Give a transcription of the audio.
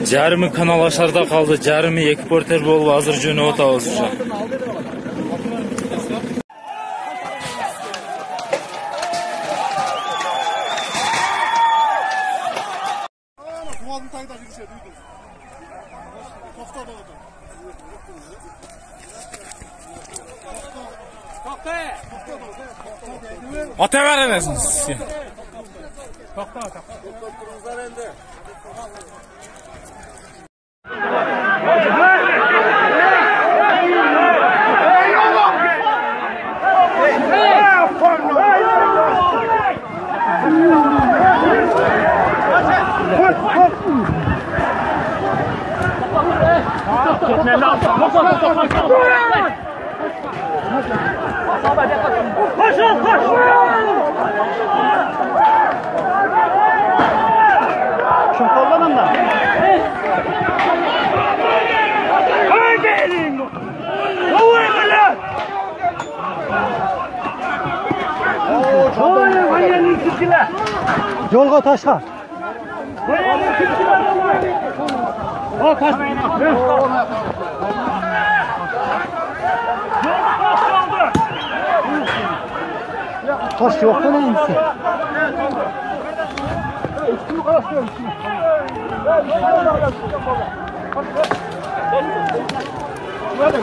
Jarimi kanal aşarda kaldı. Jarimi eksporter bolup hazır jönüp atabыз uşa. Ata veremezsiniz. Şu kollanın da. Yolga taşla. Taş yok mu lan? Hadi.